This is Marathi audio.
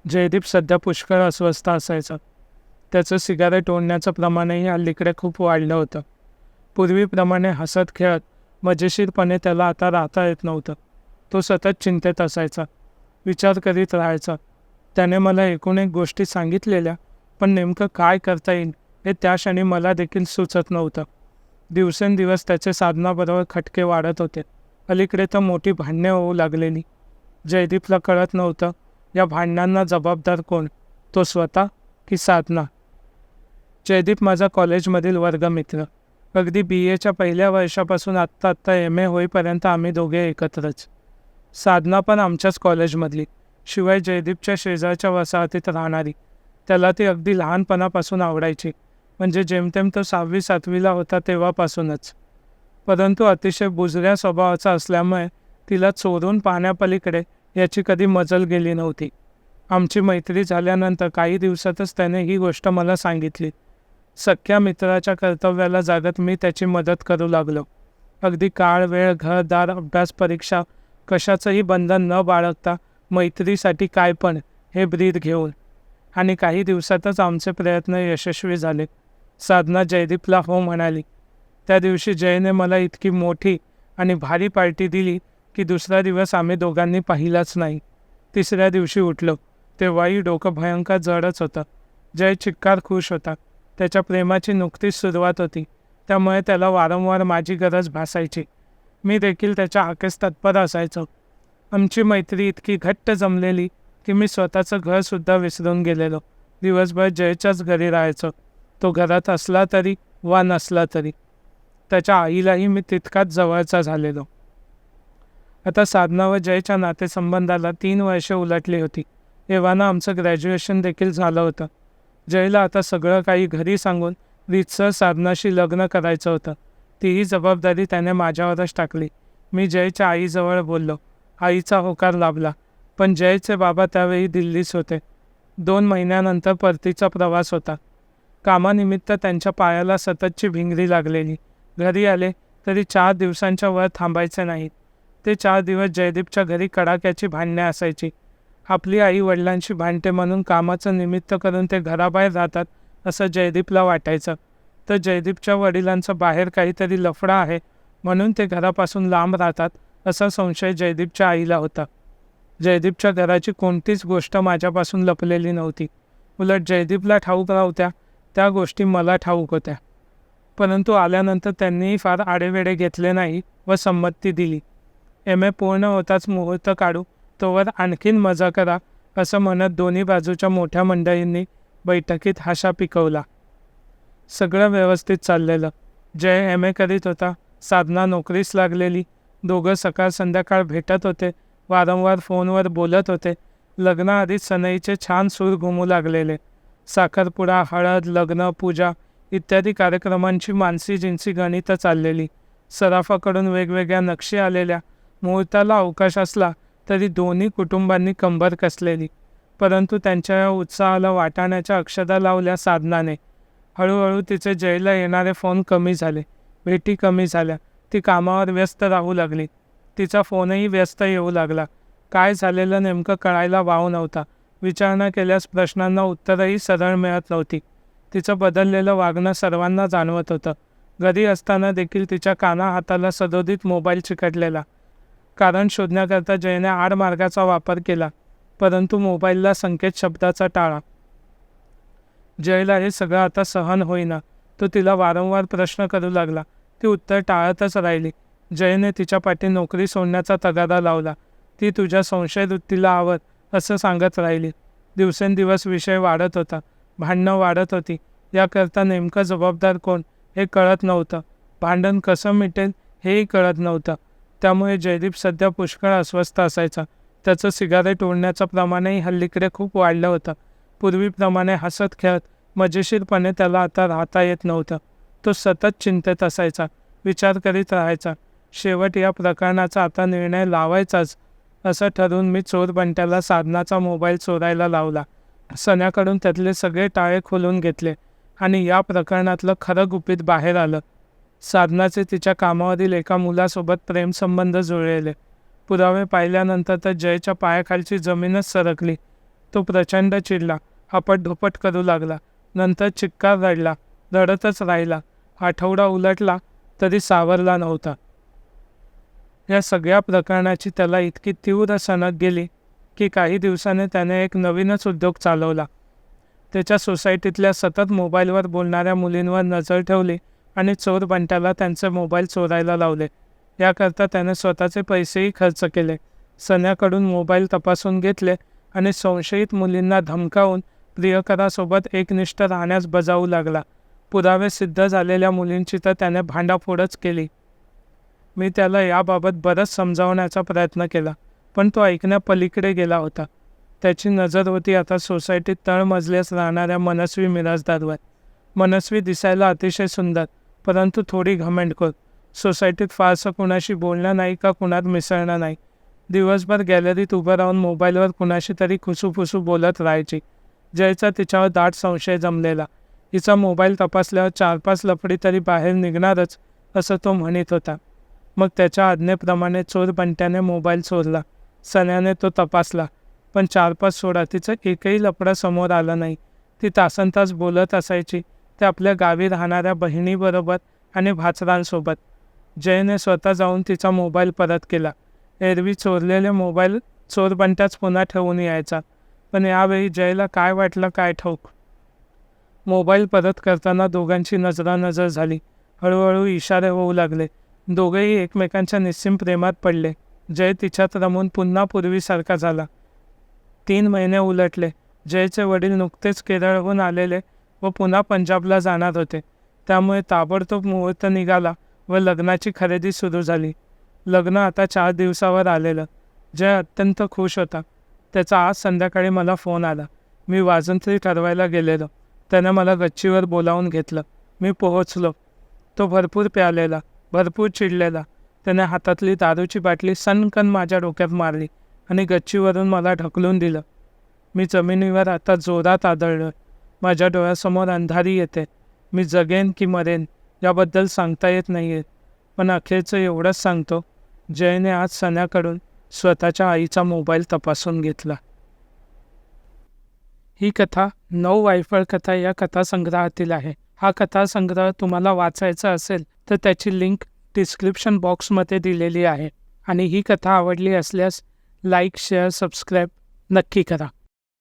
जयदीप सध्या पुष्कळ अस्वस्थ असायचा. त्याचं सिगारेट ओढण्याचं प्रमाणही अलीकडे खूप वाढलं होतं. पूर्वीप्रमाणे हसत खेळत मजेशीरपणे त्याला आता राहता येत नव्हतं. तो सतत चिंतेत असायचा, विचार करीत राहायचा. त्याने मला एकूण एक गोष्टी सांगितलेल्या, पण नेमकं काय करता येईल हे त्या क्षणी मला देखील सुचत नव्हतं. दिवसेंदिवस त्याचे साधनाबरोबर खटके वाढत होते. अलीकडे तर मोठी भांडणे होऊ लागलेली. जयदीपला कळत नव्हतं या भांडणांना जबाबदार कोण, तो स्वतः की साधना. जयदीप माझा कॉलेजमधील वर्गमित्र. अगदी BAच्या पहिल्या वर्षापासून आत्ता MA होईपर्यंत आम्ही दोघे एकत्रच. साधना पण आमच्याच कॉलेजमधली, शिवाय जयदीपच्या शेजारच्या वसाहतीत राहणारी. त्याला ती अगदी लहानपणापासून आवडायची, म्हणजे जेमतेम तो 6वी-7वीला होता तेव्हापासूनच. परंतु अतिशय बुजऱ्या स्वभावाचा असल्यामुळे तिला चोरून पाहण्यापलीकडे याची कधी मजल गेली नव्हती. आमची मैत्री झाल्यानंतर काही दिवसातच त्याने ही गोष्ट मला सांगितली. सख्या मित्राच्या कर्तव्याला जागत मी त्याची मदत करू लागलो. अगदी काळ, वेळ, घरदार, अभ्यास, परीक्षा कशाचंही बंधन न बाळगता मैत्रीसाठी काय पण हे ब्रीद घेऊन. आणि काही दिवसातच आमचे प्रयत्न यशस्वी झाले. साधना जयदीपला हो म्हणाली. त्या दिवशी जयने मला इतकी मोठी आणि भारी पार्टी दिली की दुसरा दिवस आम्ही दोघांनी पाहिलाच नाही. तिसऱ्या दिवशी उठलो तेव्हाही डोकं भयंकर जडच होतं. जय चिक्कार खुश होता. त्याच्या प्रेमाची नुकतीच सुरुवात होती, त्यामुळे त्याला वारंवार माझी गरज भासायची. मी देखील त्याच्या हाकेस तत्पर असायचो. आमची मैत्री इतकी घट्ट जमलेली की मी स्वतःचं घरसुद्धा विसरून गेलेलो. दिवसभर जयच्याच घरी राहायचो. तो घरात असला तरी वा नसला तरी. त्याच्या आईलाही मी तितकाच जवळचा झालेलो. आता साधना व जयच्या नातेसंबंधाला 3 वर्षे उलटली होती. एव्हाना आमचं ग्रॅज्युएशन देखील झालं होतं. जयला आता सगळं काही घरी सांगून रीतसर साधनाशी लग्न करायचं होतं. तीही जबाबदारी त्याने माझ्यावरच टाकली. मी जयच्या आईजवळ बोललो. आईचा होकार लाभला, पण जयचे बाबा त्यावेळी दिल्लीस होते. 2 महिन्यानंतर परतीचा प्रवास होता. कामानिमित्त त्यांच्या पायाला सततची भिंगरी लागलेली. घरी आले तरी 4 दिवसांच्या वर थांबायचे नाहीत. ते 4 दिवस जयदीपच्या घरी कडाक्याची भांडणे असायची. आपली आई वडिलांशी भांडते म्हणून कामाचं निमित्त करून ते घराबाहेर राहतात असं जयदीपला वाटायचं. तर जयदीपच्या वडिलांचं बाहेर काहीतरी लफडा आहे म्हणून ते घरापासून लांब राहतात असा संशय जयदीपच्या आईला होता. जयदीपच्या घराची कोणतीच गोष्ट माझ्यापासून लपलेली नव्हती. उलट जयदीपला ठाऊक नव्हत्या त्या गोष्टी मला ठाऊक होत्या. परंतु आल्यानंतर त्यांनीही फार आडेवेडे घेतले नाही व संमती दिली. MA पूर्ण होताच मुहूर्त काढू, तोवर आणखीन मजा करा असं म्हणत दोन्ही बाजूच्या मोठ्या मंडळींनी बैठकीत हाशा पिकवला. सगळं व्यवस्थित चाललेलं. जय MA करीत होता. साधना नोकरीस लागलेली. दोघं सकाळ संध्याकाळ भेटत होते. वारंवार फोनवर बोलत होते. लग्नाआधीच सनईचे छान सूर घुमू लागलेले. साखरपुडा, हळद, लग्न, पूजा इत्यादी कार्यक्रमांची मानसी जिन्सी गणितं चाललेली. सराफाकडून वेगवेगळ्या नक्षी आलेल्या. मुहूर्ताला अवकाश असला तरी दोन्ही कुटुंबांनी कंबर कसलेली. परंतु त्यांच्या या उत्साहाला वाटाण्याच्या अक्षता लावल्या साधनाने. हळूहळू तिचे जयला येणारे फोन कमी झाले. भेटी कमी झाल्या. ती कामावर व्यस्त राहू लागली. तिचा फोनही व्यस्त येऊ लागला. काय झालेलं नेमकं कळायला वाव नव्हता. विचारणा केल्यास प्रश्नांना उत्तरही सरळ मिळत नव्हती. तिचं बदललेलं वागणं सर्वांना जाणवत होतं. घरी असताना देखील तिच्या हाताला सदोदित मोबाईल चिकटलेला. कारण शोधण्याकरता जयने आडमार्गाचा वापर केला, परंतु मोबाईलला संकेत शब्दाचा टाळा. जयला हे सगळं आता सहन होईना. तो तिला वारंवार प्रश्न करू लागला. ती उत्तर टाळतच राहिली. जयने तिच्या पाठी नोकरी सोडण्याचा तगादा लावला. ती तुझ्या संशयवृत्तीला आवड असं सांगत राहिली. दिवसेंदिवस विषय वाढत होता. भांडणं वाढत होती. याकरता नेमकं जबाबदार कोण हे कळत नव्हतं. भांडण कसं मिटेल हेही कळत नव्हतं. त्यामुळे जयदीप सध्या पुष्कळ अस्वस्थ असायचा. त्याचं सिगारेट ओढण्याचं प्रमाणही हल्लीकडे खूप वाढलं होतं. पूर्वीप्रमाणे हसत खेळत मजेशीरपणे त्याला आता राहता येत नव्हतं. तो सतत चिंतेत असायचा, विचार करीत राहायचा. शेवट या प्रकरणाचा आता निर्णय लावायचाच असं ठरवून मी चोरबंट्याला साधनाचा मोबाईल चोरायला लावला. सन्याकडून त्यातले सगळे टाळे खोलून घेतले आणि या प्रकरणातलं खरं गुपित बाहेर आलं. साधनाचे तिच्या कामावरील एका मुलासोबत प्रेमसंबंध जुळलेले. पुरावे पाहिल्यानंतर तर जयच्या पायाखालची जमीनच सरकली. तो प्रचंड चिडला, आपटधोपट करू लागला. नंतर चिक्कार रडला. रडतच राहिला. आठवडा उलटला तरी सावरला नव्हता. या सगळ्या प्रकरणाची त्याला इतकी तीव्र सनक गेली की काही दिवसाने त्याने एक नवीनच उद्योग चालवला. त्याच्या सोसायटीतल्या सतत मोबाईलवर बोलणाऱ्या मुलींवर नजर ठेवली आणि चोरबंट्याला त्यांचे मोबाईल चोरायला लावले. याकरता त्याने स्वतःचे पैसेही खर्च केले. सन्याकडून मोबाईल तपासून घेतले आणि संशयित मुलींना धमकावून प्रियकरासोबत एकनिष्ठ राहण्यास बजावू लागला. पुरावे सिद्ध झालेल्या मुलींची तर त्याने भांडाफोडच केली. मी त्याला याबाबत बरंच समजावण्याचा प्रयत्न केला, पण तो ऐकण्यापलीकडे गेला होता. त्याची नजर होती आता सोसायटीत तळमजल्यास राहणाऱ्या मनस्वी मिराजदारवर. मनस्वी दिसायला अतिशय सुंदर, परंतु थोडी घमेंडखोर. सोसायटीत फारसं कुणाशी बोलणं नाही का कुणात मिसळणं नाही. दिवसभर गॅलरीत उभं राहून मोबाईलवर कुणाशी तरी खुसूफुसू बोलत राहायची. जयचा तिच्यावर दाट संशय जमलेला. हिचा मोबाईल तपासल्यावर 4-5 लफडी तरी बाहेर निघणारच असं तो म्हणत होता. मग त्याच्या आज्ञेप्रमाणे चोरबंट्याने मोबाईल चोरला. सन्याने तो तपासला, पण 4-5 सोडा तिचं एकही लफडा समोर आला नाही. ती तासनतास बोलत असायची, ते आपल्या गावी राहणाऱ्या बहिणीबरोबर आणि भाचरांसोबत. जयने स्वतः जाऊन तिचा मोबाईल परत केला. एरवी चोरलेले मोबाईल चोरबंट्याच पुन्हा ठेवून यायचा, पण यावेळी जयला काय वाटलं काय ठाऊक. मोबाईल परत करताना दोघांची नजरानजर झाली. हळूहळू इशारे होऊ लागले. दोघेही एकमेकांच्या निस्सीम प्रेमात पडले. जय तिच्यात रमून पुन्हा पूर्वीसारखा झाला. 3 महिने उलटले. जयचे वडील नुकतेच केरळहून आलेले व पुन्हा पंजाबला जाणार होते. त्यामुळे ताबडतोब मुहूर्त निघाला व लग्नाची खरेदी सुरू झाली. लग्न आता 4 दिवसावर आलेलं. जय अत्यंत खुश होता. त्याचा आज संध्याकाळी मला फोन आला. मी वाजंत्री ठरवायला गेलेलो. त्यानं मला गच्चीवर बोलावून घेतलं. मी पोहोचलो. तो भरपूर प्यालेला, भरपूर चिडलेला. त्याने हातातली दारूची बाटली सनकन माझ्या डोक्यात मारली आणि गच्चीवरून मला ढकलून दिलं. मी जमिनीवर आता जोरात आदळलो. माझ्या डोळ्यासमोर अंधारी येते. मी जगेन की मरेन याबद्दल सांगता येत नाही आहे, पण अखेरचं एवढंच सांगतो, जयने आज सन्याकडून स्वतःच्या आईचा मोबाईल तपासून घेतला. ही कथा 9 वायफळ कथा या कथासंग्रहातील आहे. हा कथासंग्रह तुम्हाला वाचायचा असेल तर त्याची लिंक डिस्क्रिप्शन बॉक्समध्ये दिलेली आहे. आणि ही कथा आवडली असल्यास लाईक, शेअर, सबस्क्राईब नक्की करा.